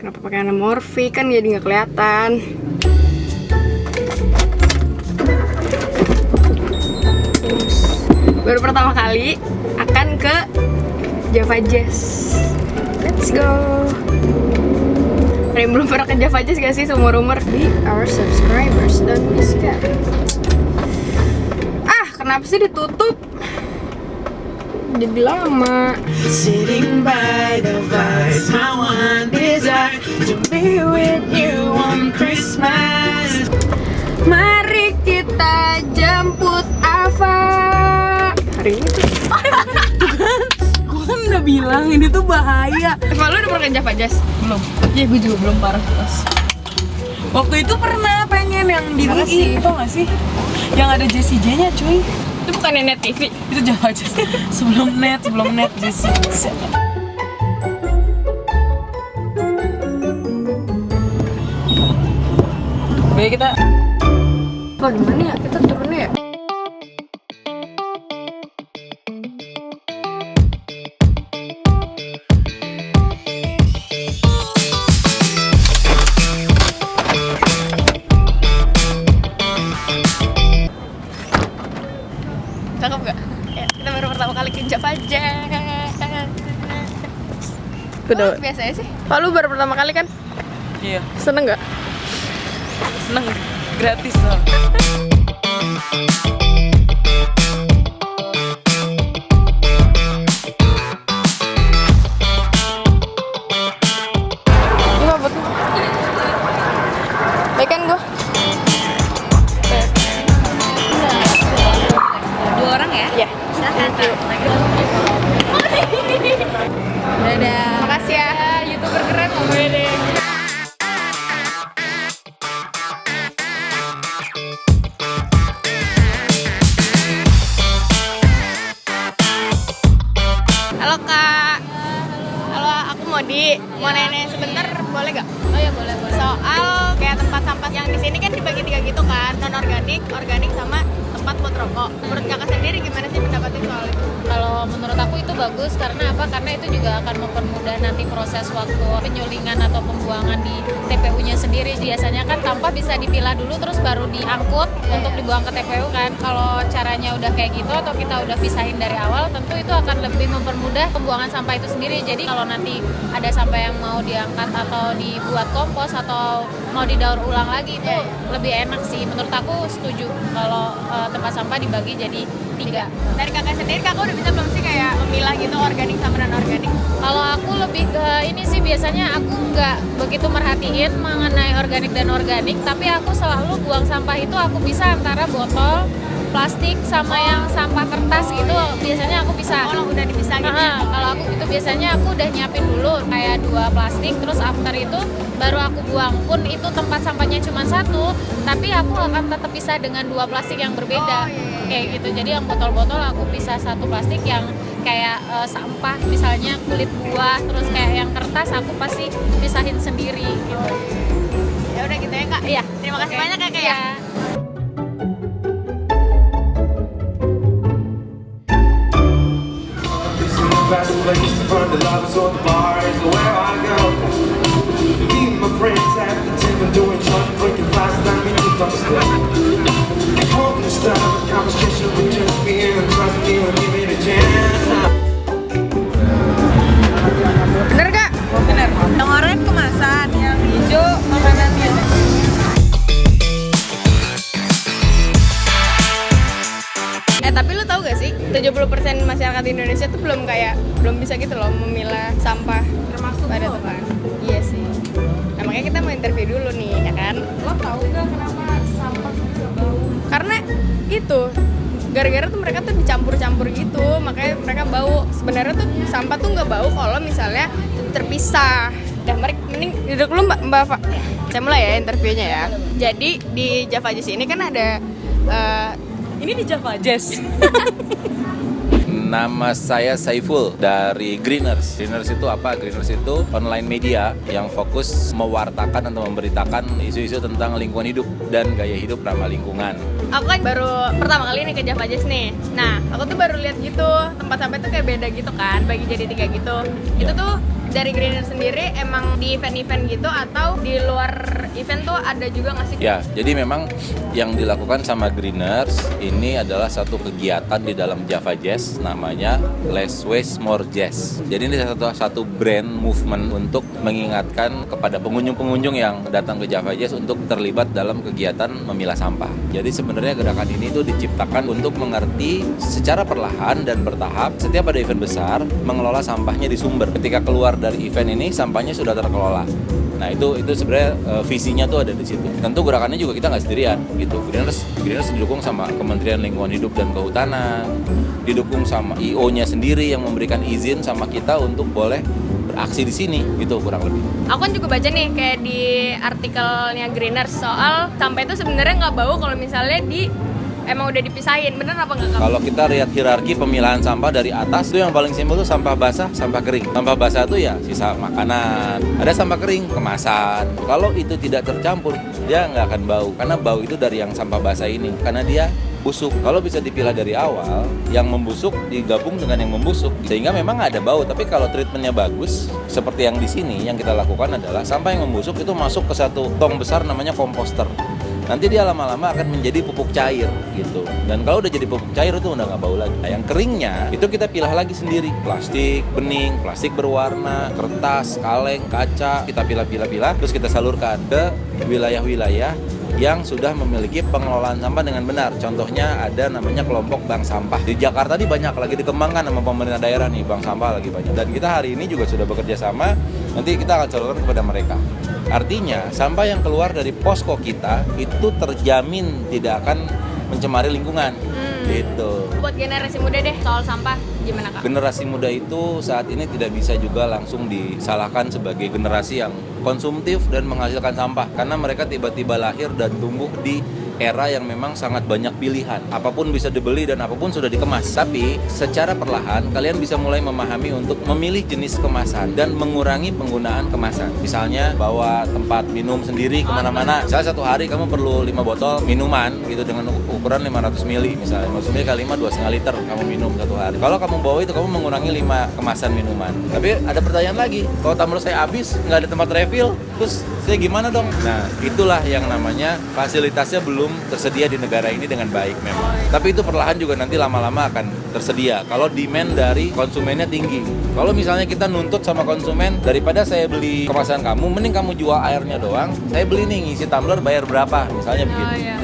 Kenapa pakai anamorfi, kan jadi nggak kelihatan. Baru pertama kali akan ke Java Jazz. Let's go. Ada yang belum pernah ke Java Jazz gak sih seumur-umur? Be our subscribers, don't miss that. Kenapa sih ditutup? Jadi lama. Sitting by the fire, my one desire to be with you on Christmas. Mari kita jemput Ava. Hari ini tuh. Gue kan udah bilang ini tuh bahaya. Eva, lu udah pernah ke Java Jazz? Belum. Ya gue juga belum parah terus. Waktu itu pernah pengen yang di UI, tau gak sih? Yang ada Jessie J-nya cuy. Itu bukan Net TV. Itu Java Jazz. sebelum net Jessie J. Baik kita. Wah, gimana ya? Kita turunnya ya? Cakep gak? Ya, kita baru pertama kali ke Java Jazz. Udah biasanya sih. Pak, lu baru pertama kali kan? Iya. Seneng gak? Seneng. Gratis loh. Gimana buat lu? Baik kan gua? Dua orang ya? Iya. Silakan. Dadah. Makasih ya, YouTuber keren loh. Wede. Halo Kak. Halo, aku mau nanya sebentar, boleh gak? Oh ya boleh. Soal kayak tempat sampah yang di sini kan dibagi 3 gitu kan, non organik, organik sama tempat buat rokok. Menurut kakak sendiri gimana sih pendapatnya soal itu? Kalau menurut aku itu bagus karena apa? Karena itu juga akan mempermudah nanti proses waktu penyulingan atau pembuangan di TPU-nya sendiri. Biasanya kan sampah bisa dipilah dulu terus baru diangkut untuk dibuang ke TPU kan. Kalau caranya udah kayak gitu atau kita udah pisahin dari awal, tentu itu akan lebih mempermudah pembuangan sampah itu sendiri. Jadi kalau nanti ada sampah yang mau diangkat atau dibuat kompos atau mau didaur ulang lagi itu lebih enak sih. Menurut aku setuju kalau tempat sampah dibagi jadi 3. Dari kakak sendiri, kakak udah bisa belum sih kayak memilah gitu organik sama non organik? Kalau aku lebih ke ini sih, biasanya aku nggak begitu merhatiin mengenai organik dan organik, tapi aku selalu buang sampah itu aku bisa antara botol, plastik sama yang sampah kertas gitu, biasanya aku bisa. Oh, udah dipisah gitu ya? Kalau aku itu biasanya aku udah nyiapin dulu kayak 2 plastik, terus after itu baru aku buang. Pun itu tempat sampahnya cuma 1, tapi aku akan tetap pisah dengan 2 plastik yang berbeda. Kayak gitu. Jadi yang botol-botol aku pisah 1 plastik, yang kayak sampah misalnya kulit buah, terus kayak yang kertas aku pasti pisahin sendiri gitu. Ya udah gitu ya Kak. Iya. Terima kasih banyak ya Kak ya. Iya. Best place to find the lovers or the bars or where I go. Me and my friends at the table doing short, drinking fast, I mean you don't stop. Hoping to start a conversation with just me and trust me and give it a chance. Bener gak? Bener. Yang oranye kemasan, yang hijau makanannya. Tapi lu tahu gak sih 70% masyarakat Indonesia tuh belum bisa gitu loh memilah sampah Termasuk pada lo, tempat. Iya sih. Nah, makanya kita mau interview dulu nih, ya kan? Lo tahu nggak kenapa sampah bisa bau? Karena itu gara-gara tuh mereka tuh dicampur-campur gitu, makanya mereka bau. Sebenarnya tuh sampah tuh nggak bau kalau misalnya terpisah. Dah, mending duduk dulu Mbak Ava. Saya mulai ya interviewnya ya. Jadi di Java Jazz ini kan ada Ini di Java Jazz. Nama saya Saiful dari Greeners. Greeners itu apa? Greeners itu online media yang fokus mewartakan atau memberitakan isu-isu tentang lingkungan hidup dan gaya hidup ramah lingkungan. Aku kan baru pertama kali nih ke Java Jazz nih. Nah, aku tuh baru lihat gitu tempat sampah tuh kayak beda gitu kan, bagi jadi 3 gitu. Itu tuh dari Greeners sendiri emang di event-event gitu atau di luar event tuh ada juga nggak sih? Ya, jadi memang yang dilakukan sama Greeners ini adalah satu kegiatan di dalam Java Jazz namanya Less Waste More Jazz. Jadi ini satu brand movement untuk mengingatkan kepada pengunjung-pengunjung yang datang ke Java Jazz untuk terlibat dalam kegiatan memilah sampah. Jadi sebenarnya gerakan ini tuh diciptakan untuk mengerti secara perlahan dan bertahap setiap ada event besar mengelola sampahnya di sumber. Ketika keluar dari event ini sampahnya sudah terkelola. Nah itu sebenarnya visinya tuh ada di situ. Tentu gerakannya juga kita nggak sendirian gitu. Greeners didukung sama Kementerian Lingkungan Hidup dan Kehutanan, didukung sama IO-nya sendiri yang memberikan izin sama kita untuk boleh beraksi di sini gitu kurang lebih. Aku kan juga baca nih kayak di artikelnya Greeners soal sampah itu sebenarnya nggak bau kalau misalnya emang udah dipisahin, bener apa nggak? Kalau kita lihat hierarki pemilahan sampah dari atas itu yang paling simpel tuh sampah basah, sampah kering. Sampah basah itu ya sisa makanan. Ada sampah kering, kemasan. Kalau itu tidak tercampur, dia nggak akan bau. Karena bau itu dari yang sampah basah ini. Karena dia busuk. Kalau bisa dipilah dari awal, yang membusuk digabung dengan yang membusuk, sehingga memang ada bau. Tapi kalau treatmentnya bagus, seperti yang di sini, yang kita lakukan adalah sampah yang membusuk itu masuk ke satu tong besar namanya komposter. Nanti dia lama-lama akan menjadi pupuk cair gitu. Dan kalau udah jadi pupuk cair itu udah nggak bau lagi. Nah, yang keringnya itu kita pilah lagi sendiri. Plastik bening, plastik berwarna, kertas, kaleng, kaca, kita pilah-pilah, terus kita salurkan ke wilayah-wilayah yang sudah memiliki pengelolaan sampah dengan benar. Contohnya ada namanya kelompok bank sampah. Di Jakarta ini banyak lagi dikembangkan sama pemerintah daerah nih, bank sampah lagi banyak. Dan kita hari ini juga sudah bekerja sama, nanti kita akan salurkan kepada mereka. Artinya, sampah yang keluar dari posko kita itu terjamin tidak akan mencemari lingkungan. Gitu. Buat generasi muda deh soal sampah gimana Kak? Generasi muda itu saat ini tidak bisa juga langsung disalahkan sebagai generasi yang konsumtif dan menghasilkan sampah karena mereka tiba-tiba lahir dan tumbuh di era yang memang sangat banyak pilihan. Apapun bisa dibeli dan apapun sudah dikemas. Tapi secara perlahan kalian bisa mulai memahami untuk memilih jenis kemasan dan mengurangi penggunaan kemasan. Misalnya bawa tempat minum sendiri kemana-mana. Misalnya satu hari kamu perlu 5 botol minuman gitu dengan ukuran 500 ml misalnya. Maksudnya kali 5 2,5 liter kamu minum satu hari. Kalau kamu bawa itu kamu mengurangi 5 kemasan minuman. Tapi ada pertanyaan lagi. Kalau tumbler saya habis, nggak ada tempat refill, terus saya gimana dong? Nah, itulah yang namanya fasilitasnya belum tersedia di negara ini dengan baik memang. Tapi itu perlahan juga nanti lama-lama akan tersedia kalau demand dari konsumennya tinggi. Kalau misalnya kita nuntut sama konsumen, daripada saya beli kemasan kamu, mending kamu jual airnya doang, saya beli nih ngisi tumbler bayar berapa, misalnya begitu. Iya.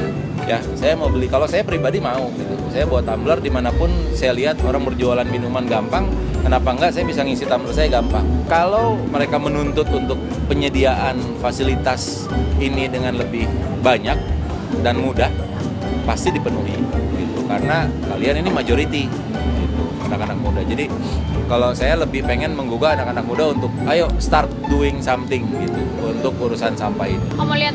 Ya, saya mau beli, kalau saya pribadi mau gitu. Saya bawa tumbler dimanapun saya lihat orang berjualan minuman gampang, kenapa enggak saya bisa ngisi tumbler saya gampang. Kalau mereka menuntut untuk penyediaan fasilitas ini dengan lebih banyak dan mudah, pasti dipenuhi gitu. Karena kalian ini majority gitu, anak-anak muda. Jadi kalau saya lebih pengen menggugah anak-anak muda untuk ayo start doing something gitu untuk urusan sampah ini. Mau lihat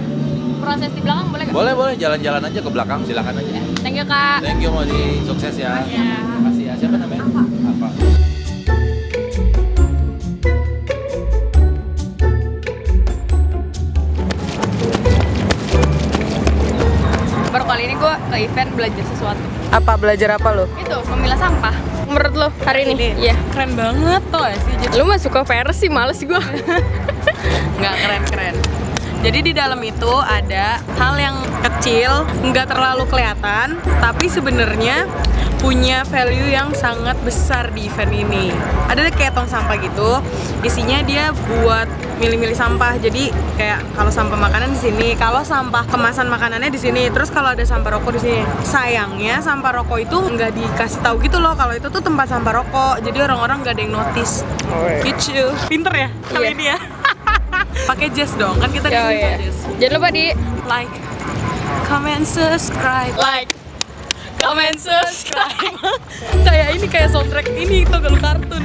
proses di belakang boleh nggak? Boleh jalan-jalan aja ke belakang, silakan aja. Thank you Kak. Thank you Modi, sukses ya. Makasih ya. Siapa namanya? Apa? Baru kali ini gue ke event belajar sesuatu. Apa belajar apa lo? Itu memilah sampah. Menurut lo hari ini? Iya. Keren banget tuh sih. Lu mah suka versi, males gue. Nggak keren. Jadi di dalam itu ada hal yang kecil, nggak terlalu kelihatan, tapi sebenarnya punya value yang sangat besar di event ini. Ada kayak tong sampah gitu, isinya dia buat milih-milih sampah. Jadi kayak kalau sampah makanan di sini, kalau sampah kemasan makanannya di sini, terus kalau ada sampah rokok di sini. Sayangnya sampah rokok itu nggak dikasih tahu gitu loh kalau itu tuh tempat sampah rokok. Jadi orang-orang nggak ada yang notice. Gitu. Pinter ya kali ini ya. Pakai jazz dong, kan kita di sini jazz. Jangan lupa di Like, comment, subscribe. like, comment, subscribe. Kayak ini kayak soundtrack ini tuh kalau kartun.